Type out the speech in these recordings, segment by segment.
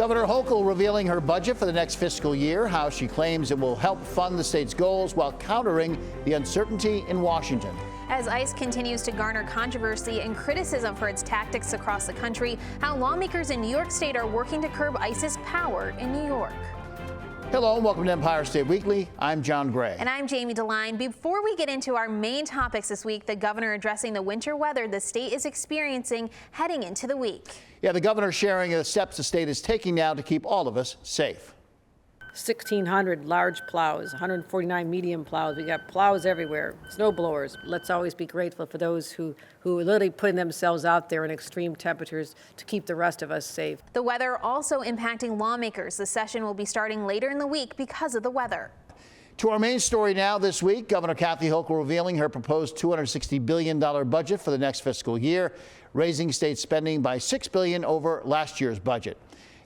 Governor Hochul revealing her budget for the next fiscal year, how she claims it will help fund the state's goals while countering the uncertainty in Washington. As ICE continues to garner controversy and criticism for its tactics across the country, how lawmakers in New York State are working to curb ICE's power in New York. Hello and welcome to Empire State Weekly. I'm John Gray. And I'm Jamie DeLine. Before we get into our main topics this week, the governor addressing the winter weather the state is experiencing heading into the week. Yeah, the governor sharing the steps the state is taking now to keep all of us safe. 1,600 large plows, 149 medium plows. We got plows everywhere, snow blowers. Let's always be grateful for those who are literally putting themselves out there in extreme temperatures to keep the rest of us safe. The weather also impacting lawmakers. The session will be starting later in the week because of the weather. To our main story now this week, Governor Kathy Hochul revealing her proposed $260 billion budget for the next fiscal year, raising state spending by $6 billion over last year's budget.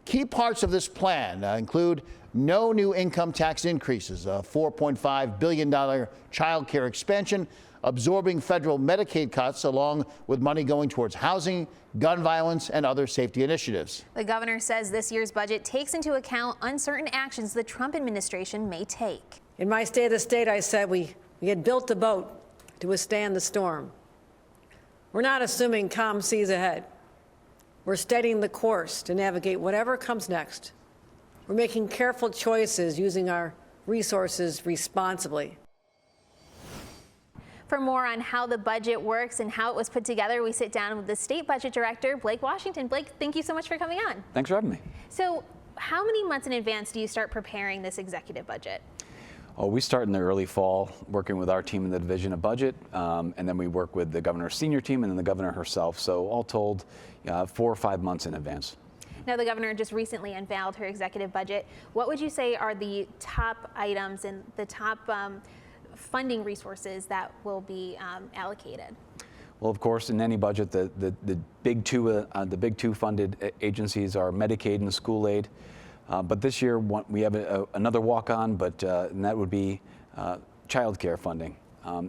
Key parts of this plan include no new income tax increases, a $4.5 billion child care expansion, absorbing federal Medicaid cuts, along with money going towards housing, gun violence, and other safety initiatives. The governor says this year's budget takes into account uncertain actions the Trump administration may take. In my State of the State, I said we had built the boat to withstand the storm. We're not assuming calm seas ahead. We're steadying the course to navigate whatever comes next. We're making careful choices using our resources responsibly. For more on how the budget works and how it was put together, we sit down with the state budget director, Blake Washington. Blake, thank you so much for coming on. Thanks for having me. So how many months in advance do you start preparing this executive budget? Oh, we start in the early fall working with our team in the Division of Budget, and then we work with the governor's senior team and then the governor herself. So all told, 4 or 5 months in advance. Now, the governor just recently unveiled her executive budget. What would you say are the top items and the top funding resources that will be allocated? Well, of course, in any budget, the big two funded agencies are Medicaid and school aid. But this year we have another walk-on, and that would be child care funding.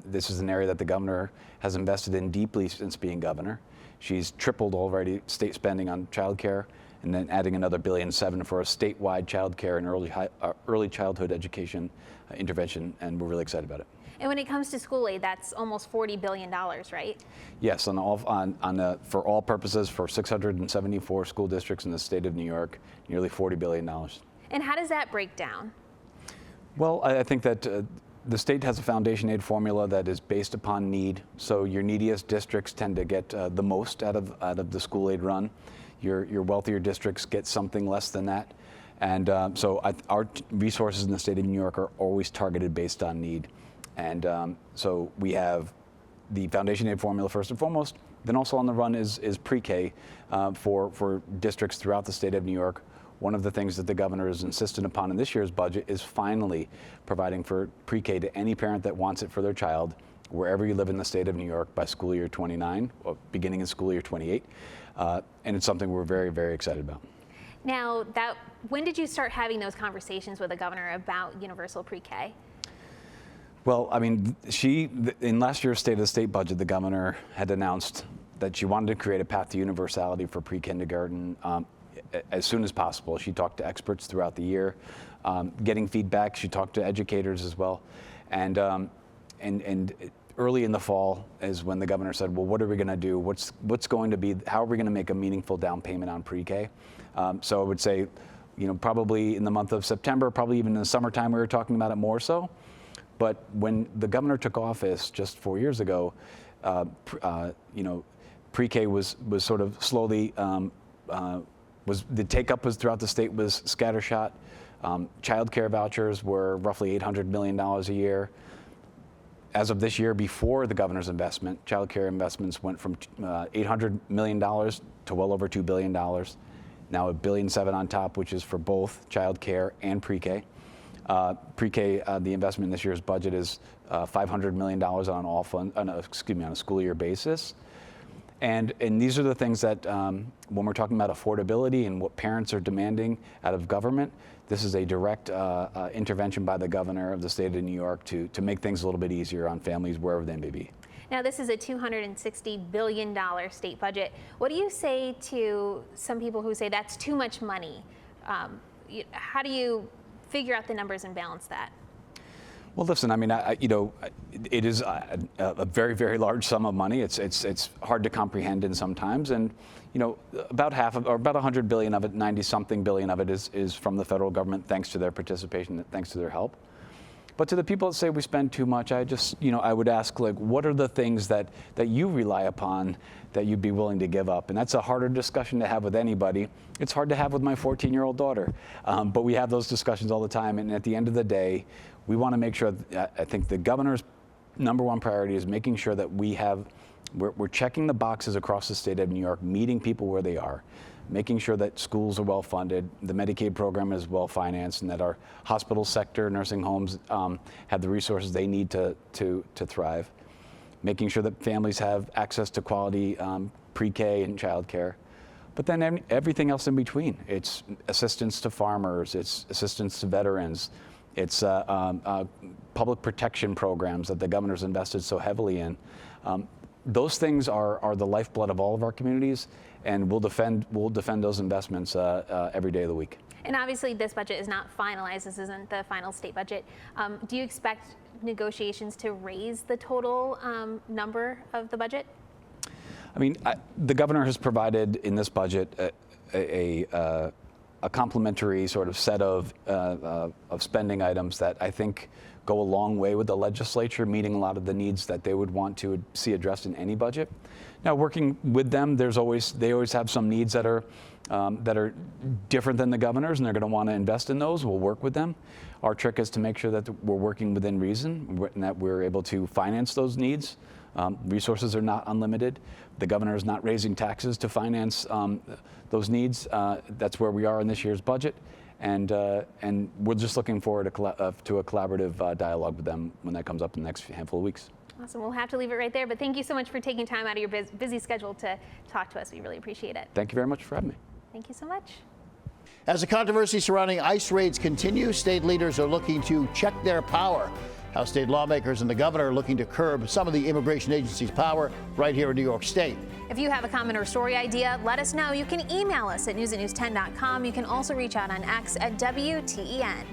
This is an area that the governor has invested in deeply since being governor. She's tripled already state spending on child care, and then adding another $1.7 billion for a statewide child care and early childhood education intervention, and we're really excited about it. And when it comes to school aid, that's almost $40 billion, right? Yes, for all purposes, for 674 school districts in the state of New York, nearly $40 billion. And how does that break down? Well, I think that the state has a foundation aid formula that is based upon need. So your neediest districts tend to get the most out of the school aid run. Your wealthier districts get something less than that. And our resources in the state of New York are always targeted based on need. And so we have the foundation aid formula first and foremost. Then also on the run is pre-K for districts throughout the state of New York. One of the things that the governor is insistent upon in this year's budget is finally providing for pre-K to any parent that wants it for their child, wherever you live in the state of New York, by school year 29, or beginning in school year 28. And it's something we're very, very excited about. Now, when did you start having those conversations with the governor about universal pre-K? Well, I mean, in last year's State of the State budget, the governor had announced that she wanted to create a path to universality for pre-kindergarten as soon as possible. She talked to experts throughout the year, getting feedback. She talked to educators as well. And early in the fall is when the governor said, well, what are we going to do? How are we going to make a meaningful down payment on pre-K? So I would say, probably in the month of September, probably even in the summertime, we were talking about it more so. But when the governor took office just 4 years ago, pre-K was sort of slowly, the take-up was throughout the state was scattershot. Child care vouchers were roughly $800 million a year. As of this year, before the governor's investment, child care investments went from $800 million to well over $2 billion. Now $1.7 billion on top, which is for both child care and pre-K. Pre-K, the investment in this year's budget is $500 million on a school year basis. And these are the things that, when we're talking about affordability and what parents are demanding out of government, this is a direct intervention by the governor of the state of New York to make things a little bit easier on families wherever they may be. Now, this is a $260 billion state budget. What do you say to some people who say that's too much money How do you figure out the numbers and balance that? Well, listen, I mean, it is a very, very large sum of money. It's hard to comprehend in sometimes, and about half of, or about 100 billion of it, 90-something billion of it is from the federal government, thanks to their participation, thanks to their help. But to the people that say we spend too much, I just, I would ask, like, what are the things that you rely upon that you'd be willing to give up? And that's a harder discussion to have with anybody. It's hard to have with my 14-year-old daughter, but we have those discussions all the time. And at the end of the day, we want to make sure, I think the governor's #1 priority is making sure that we're checking the boxes across the state of New York, meeting people where they are, making sure that schools are well funded, the Medicaid program is well financed, and that our hospital sector, nursing homes have the resources they need to thrive, making sure that families have access to quality pre-K and childcare. But then everything else in between. It's assistance to farmers, it's assistance to veterans, it's public protection programs that the governor's invested so heavily in. Those things are the lifeblood of all of our communities, and we'll defend those investments every day of the week. And obviously, this budget is not finalized. This isn't the final state budget. Do you expect negotiations to raise the total number of the budget? I mean, the governor has provided in this budget a complementary sort of set of spending items that I think go a long way with the legislature, meeting a lot of the needs that they would want to see addressed in any budget. Now, working with them, they always have some needs that are different than the governor's, and they're going to want to invest in those. We'll work with them. Our trick is to make sure that we're working within reason and that we're able to finance those needs. Resources are not unlimited. The governor is not raising taxes to finance those needs. That's where we are in this year's budget. And we're just looking forward to a collaborative dialogue with them when that comes up in the next handful of weeks. Awesome. We'll have to leave it right there. But thank you so much for taking time out of your busy schedule to talk to us. We really appreciate it. Thank you very much for having me. Thank you so much. As the controversy surrounding ICE raids continues, state leaders are looking to check their power. How state lawmakers and the governor are looking to curb some of the immigration agency's power right here in New York State. If you have a comment or story idea, let us know. You can email us at news@news10.com. You can also reach out on X at WTEN.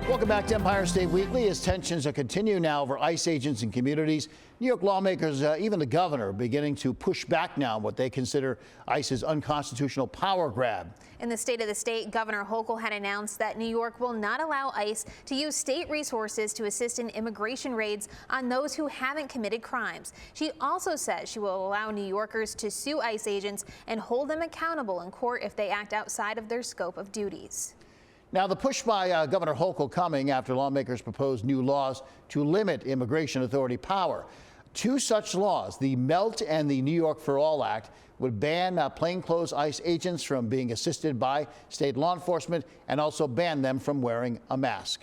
Welcome back to Empire State Weekly. As tensions are continuing now over ICE agents in communities, New York lawmakers, even the governor, are beginning to push back now on what they consider ICE's unconstitutional power grab. In the State of the State, Governor Hochul had announced that New York will not allow ICE to use state resources to assist in immigration raids on those who haven't committed crimes. She also says she will allow New Yorkers to sue ICE agents and hold them accountable in court if they act outside of their scope of duties. Now, the push by Governor Hochul coming after lawmakers proposed new laws to limit immigration authority power. Two such laws, the MELT and the New York for All Act, would ban plainclothes ICE agents from being assisted by state law enforcement and also ban them from wearing a mask.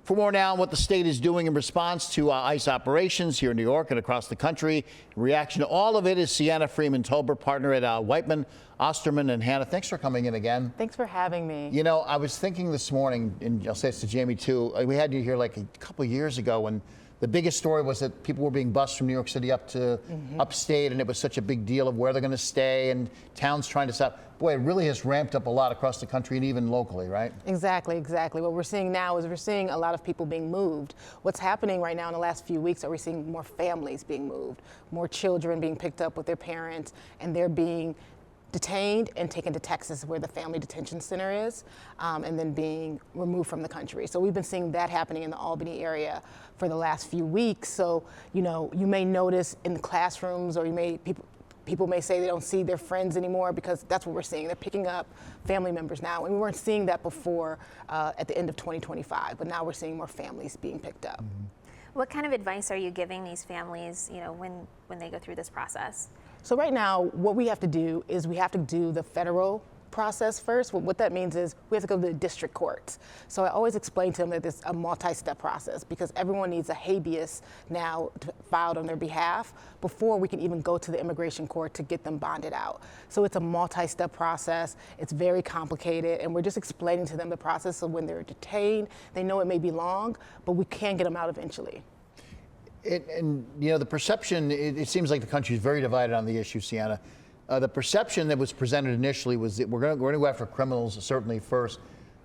For more now on what the state is doing in response to ICE operations here in New York and across the country, in reaction to all of it is Sienna Freeman-Tolbert, partner at Whiteman, Osterman and Hannah. Thanks for coming in again. Thanks for having me. You know, I was thinking this morning, and I'll say this to Jamie too, we had you here like a couple of years ago when the biggest story was that people were being bused from New York City up to upstate, and it was such a big deal of where they're going to stay and towns trying to stop. Boy, it really has ramped up a lot across the country and even locally, right? Exactly. What we're seeing now is we're seeing a lot of people being moved. What's happening right now in the last few weeks are we're seeing more families being moved, more children being picked up with their parents, and they're being detained and taken to Texas, where the family detention center is, and then being removed from the country. So we've been seeing that happening in the Albany area for the last few weeks. So, you know, you may notice in the classrooms, or people may say they don't see their friends anymore, because that's what we're seeing. They're picking up family members now, and we weren't seeing that before at the end of 2025, but now we're seeing more families being picked up. What kind of advice are you giving these families, you know, when they go through this process? So right now, what we have to do is we have to do the federal process first. Well, what that means is we have to go to the district courts. So I always explain to them that it's a multi-step process because everyone needs a habeas now filed on their behalf before we can even go to the immigration court to get them bonded out. So it's a multi-step process. It's very complicated, and we're just explaining to them the process so when they're detained, they know it may be long, but we can get them out eventually. And you know, the perception, it seems like the country is very divided on the issue, Sienna. The perception that was presented initially was that we're going to go after criminals certainly first.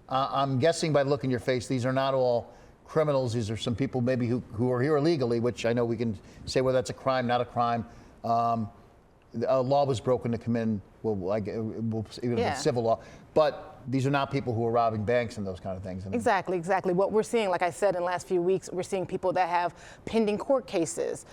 I'm guessing by the look in your face, these are not all criminals. These are some people maybe who are here illegally, which I know we can say whether that's a crime, not a crime. A law was broken to come in, even if it's civil law. But these are not people who are robbing banks and those kind of things. Exactly. What we're seeing, like I said, in the last few weeks, we're seeing people that have pending court cases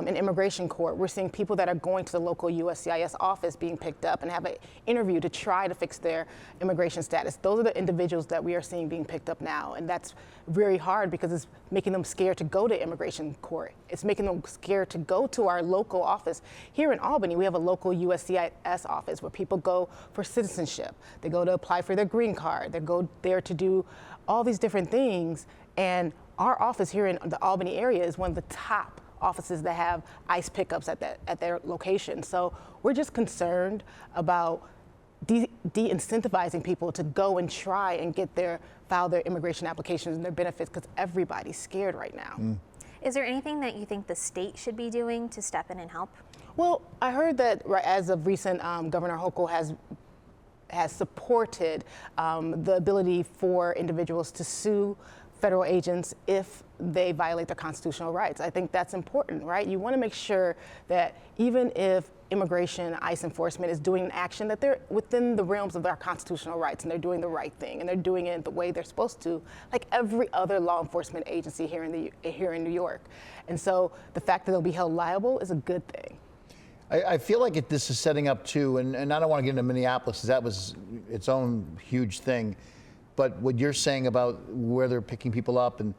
in immigration court. We're seeing people that are going to the local USCIS office being picked up and have an interview to try to fix their immigration status. Those are the individuals that we are seeing being picked up now. And that's very hard because it's making them scared to go to immigration court. It's making them scared to go to our local office. Here in Albany, we have a local USCIS office where people go for citizenship. They go to apply for their green card. They go there to do all these different things. And our office here in the Albany area is one of the top offices that have ICE pickups at their location. So we're just concerned about de-incentivizing people to go and try and file their immigration applications and their benefits because everybody's scared right now. Is there anything that you think the state should be doing to step in and help? Well, I heard that as of recent, Governor Hochul has supported the ability for individuals to sue federal agents if they violate their constitutional rights. I think that's important, right? You want to make sure that even if immigration, ICE enforcement is doing an action, that they're within the realms of our constitutional rights and they're doing the right thing and they're doing it the way they're supposed to, like every other law enforcement agency here in New York. And so the fact that they'll be held liable is a good thing. I feel like this is setting up too, and I don't want to get into Minneapolis because that was its own huge thing. But what you're saying about where they're picking people up, and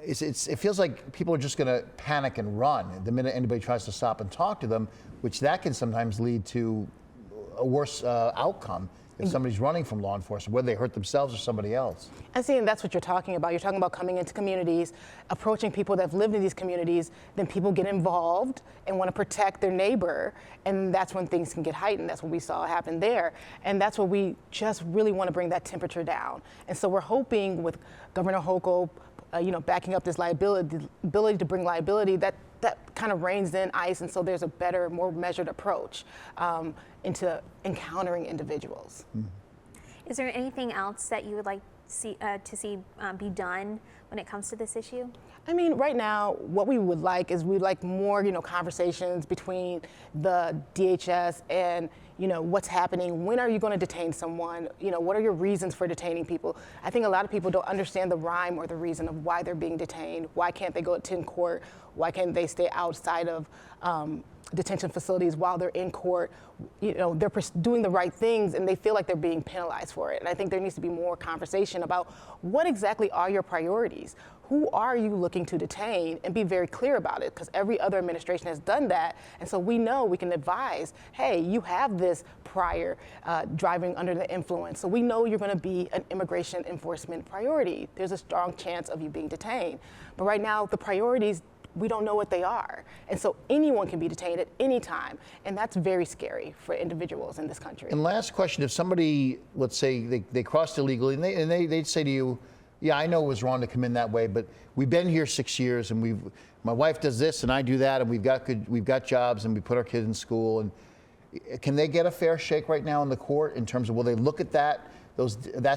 it feels like people are just going to panic and run the minute anybody tries to stop and talk to them, which that can sometimes lead to a worse outcome if somebody's running from law enforcement, whether they hurt themselves or somebody else. And see, and that's what you're talking about. You're talking about coming into communities, approaching people that have lived in these communities, then people get involved and want to protect their neighbor, and that's when things can get heightened. That's what we saw happen there. And that's what we just really want to bring that temperature down. And so we're hoping with Governor Hochul, backing up this ability to bring liability, that kind of reins in ICE, and so there's a better, more measured approach into encountering individuals. Is there anything else that you would like to see be done when it comes to this issue? I mean, right now, what we would like is we'd like more, conversations between the DHS and, what's happening. When are you going to detain someone? What are your reasons for detaining people? I think a lot of people don't understand the rhyme or the reason of why they're being detained. Why can't they go attend court? Why can't they stay outside of detention facilities while they're in court? They're doing the right things and they feel like they're being penalized for it. And I think there needs to be more conversation about what exactly are your priorities? Who are you looking to detain, and be very clear about it, because every other administration has done that. And so we know we can advise, hey, you have this prior driving under the influence. So we know you're going to be an immigration enforcement priority. There's a strong chance of you being detained. But right now, the priorities, we don't know what they are. And so anyone can be detained at any time. And that's very scary for individuals in this country. And last question, if somebody, let's say they crossed illegally and they'd say to you, yeah, I know it was wrong to come in that way, but we've been here 6 years and my wife does this and I do that, and we've got jobs and we put our kids in school. And can they get a fair shake right now in the court in terms of, will they look at that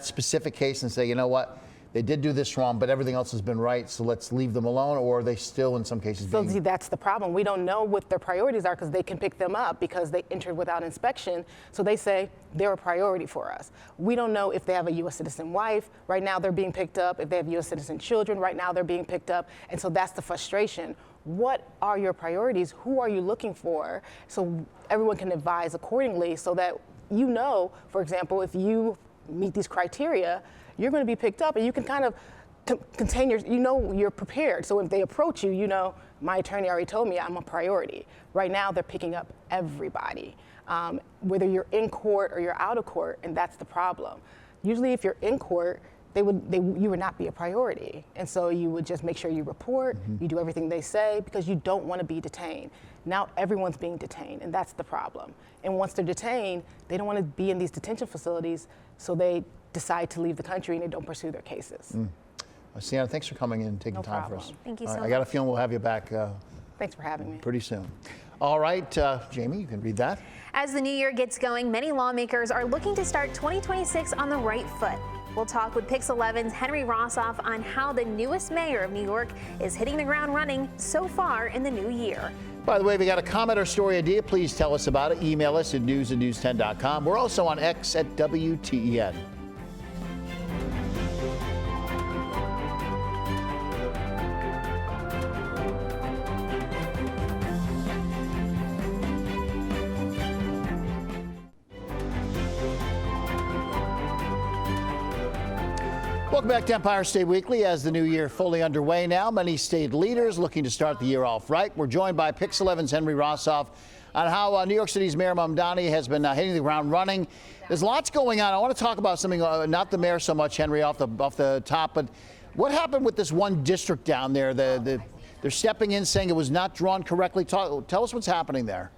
specific case and say, you know what, they did do this wrong, but everything else has been right, so let's leave them alone? Or are they still, in some cases, So see, that's the problem. We don't know what their priorities are because they can pick them up because they entered without inspection. So they say they're a priority for us. We don't know if they have a U.S. citizen wife. Right now, they're being picked up. If they have U.S. citizen children, right now, they're being picked up. And so that's the frustration. What are your priorities? Who are you looking for? So everyone can advise accordingly so that for example, if you meet these criteria, you're going to be picked up and you can kind of contain you're prepared. So if they approach you, My attorney already told me I'm a priority. Right now, they're picking up everybody, whether you're in court or you're out of court, and that's the problem. Usually, if you're in court, you would not be a priority. And so you would just make sure you report, you do everything they say, because you don't want to be detained. Now everyone's being detained, and that's the problem. And once they're detained, they don't want to be in these detention facilities, so they decide to leave the country and they don't pursue their cases. Sienna, thanks for coming in and taking No time for problem. us. Thank you All so right, I got a much. feeling we'll have you back Thanks for having me. pretty soon. All right, Jamie, you can read that. As the new year gets going, many lawmakers are looking to start 2026 on the right foot. We'll talk with Pix 11's Henry Rossoff on how the newest mayor of New York is hitting the ground running so far in the new year. By the way, if you got a comment or story idea, please tell us about it. Email us at news@news10.com. We're also on X at WTEN. Welcome back to Empire State Weekly. As the new year fully underway now, many state leaders looking to start the year off right. We're joined by Pix 11's Henry Rossoff on how New York City's Mayor Mamdani has been hitting the ground running. There's lots going on. I want to talk about something, not the mayor so much, Henry, off the top, but what happened with this one district down there? They're stepping in saying it was not drawn correctly. Tell us what's happening there.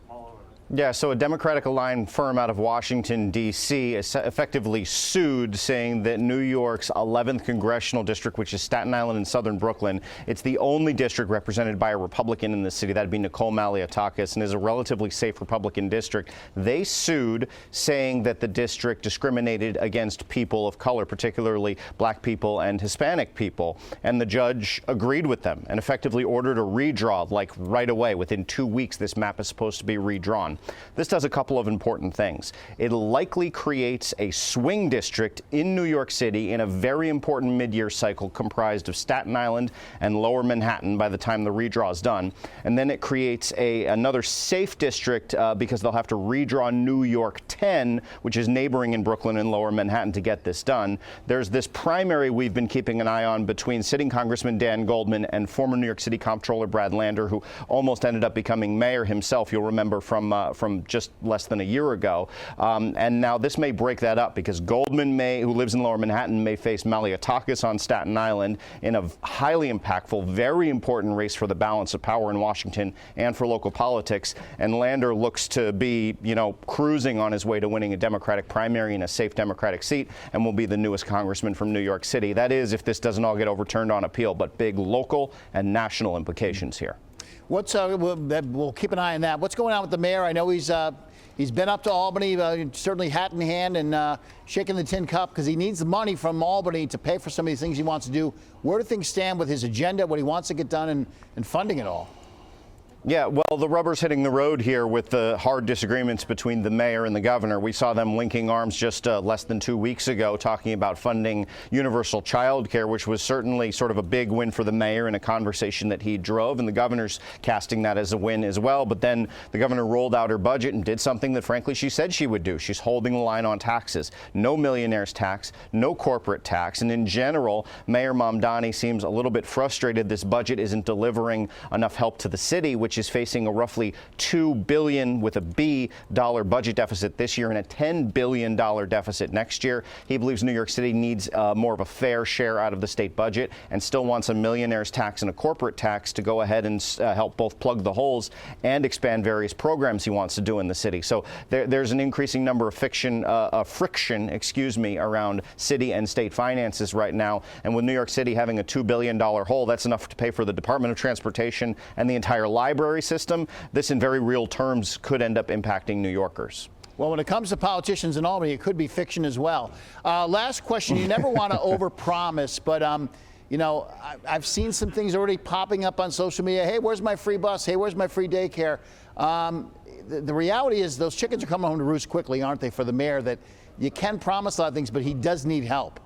Yeah, so a Democratic-aligned firm out of Washington, D.C. effectively sued, saying that New York's 11th congressional district, which is Staten Island and southern Brooklyn, it's the only district represented by a Republican in the city. That'd be Nicole Malliotakis, and is a relatively safe Republican district. They sued, saying that the district discriminated against people of color, particularly black people and Hispanic people. And the judge agreed with them and effectively ordered a redraw, like right away. Within 2 weeks, this map is supposed to be redrawn. This does a couple of important things. It likely creates a swing district in New York City in a very important mid-year cycle comprised of Staten Island and Lower Manhattan by the time the redraw is done. And then it creates another safe district because they'll have to redraw New York 10, which is neighboring in Brooklyn and Lower Manhattan, to get this done. There's this primary we've been keeping an eye on between sitting Congressman Dan Goldman and former New York City Comptroller Brad Lander, who almost ended up becoming mayor himself, you'll remember, from just less than a year ago. And now this may break that up because Goldman who lives in Lower Manhattan, may face Malliotakis on Staten Island in a highly impactful, very important race for the balance of power in Washington and for local politics. And Lander looks to be, cruising on his way to winning a Democratic primary in a safe Democratic seat and will be the newest congressman from New York City. That is, if this doesn't all get overturned on appeal, but big local and national implications here. We'll keep an eye on that. What's going on with the mayor? I know he's been up to Albany, certainly hat in hand, and shaking the tin cup because he needs the money from Albany to pay for some of these things he wants to do. Where do things stand with his agenda, what he wants to get done, and funding it all? Yeah, well, the rubber's hitting the road here with the hard disagreements between the mayor and the governor. We saw them linking arms just less than 2 weeks ago, talking about funding universal child care, which was certainly sort of a big win for the mayor in a conversation that he drove, and the governor's casting that as a win as well. But then the governor rolled out her budget and did something that, frankly, she said she would do. She's holding the line on taxes. No millionaires tax, no corporate tax. And in general, Mayor Mamdani seems a little bit frustrated this budget isn't delivering enough help to the city, which is facing a roughly $2 billion with a B dollar budget deficit this year and a $10 billion deficit next year. He believes New York City needs more of a fair share out of the state budget and still wants a millionaire's tax and a corporate tax to go ahead and help both plug the holes and expand various programs he wants to do in the city. So there's an increasing number of friction, around city and state finances right now. And with New York City having a $2 billion hole, that's enough to pay for the Department of Transportation and the entire library system. This, in very real terms, could end up impacting New Yorkers. Well, when it comes to politicians in Albany, it could be fiction as well. Last question. You never want to overpromise, but I've seen some things already popping up on social media. Hey, where's my free bus? Hey, where's my free daycare? The reality is those chickens are coming home to roost quickly, aren't they, for the mayor, that you can promise a lot of things, but he does need help.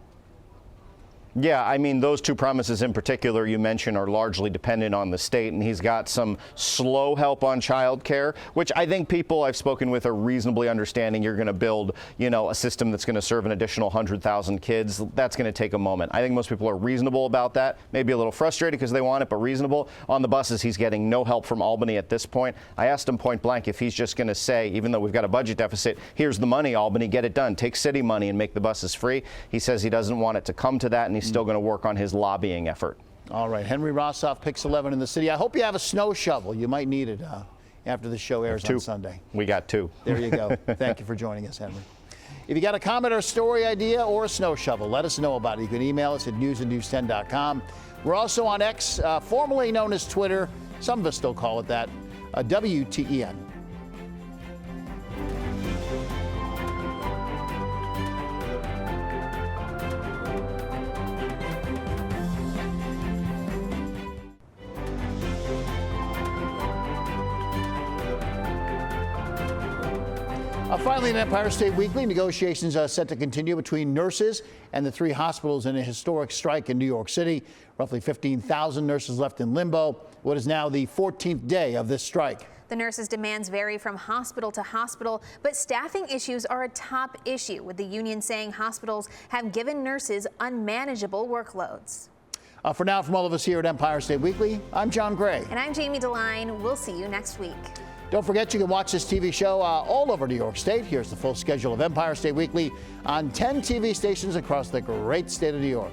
Yeah, I mean, those two promises in particular you mentioned are largely dependent on the state, and he's got some slow help on child care, which I think people I've spoken with are reasonably understanding. You're going to build, a system that's going to serve an additional 100,000 kids. That's going to take a moment. I think most people are reasonable about that, maybe a little frustrated because they want it, but reasonable. On the buses, he's getting no help from Albany at this point. I asked him point blank if he's just going to say, even though we've got a budget deficit, here's the money, Albany, get it done. Take city money and make the buses free. He says he doesn't want it to come to that, and he's still going to work on his lobbying effort. All right, Henry Rossoff, Pix 11 in the city. I hope you have a snow shovel. You might need it after the show airs on Sunday. We got 2. There you go. Thank you for joining us, Henry. If you got a comment or story idea or a snow shovel, let us know about it. You can email us at news@news10.com. We're also on X, formerly known as Twitter. Some of us still call it that, WTEN. Finally, in Empire State Weekly, negotiations are set to continue between nurses and the 3 hospitals in a historic strike in New York City. Roughly 15,000 nurses left in limbo. What is now the 14th day of this strike. The nurses' demands vary from hospital to hospital, but staffing issues are a top issue, with the union saying hospitals have given nurses unmanageable workloads. For now, from all of us here at Empire State Weekly, I'm John Gray. And I'm Jamie DeLine. We'll see you next week. Don't forget, you can watch this TV show all over New York State. Here's the full schedule of Empire State Weekly on 10 TV stations across the great state of New York.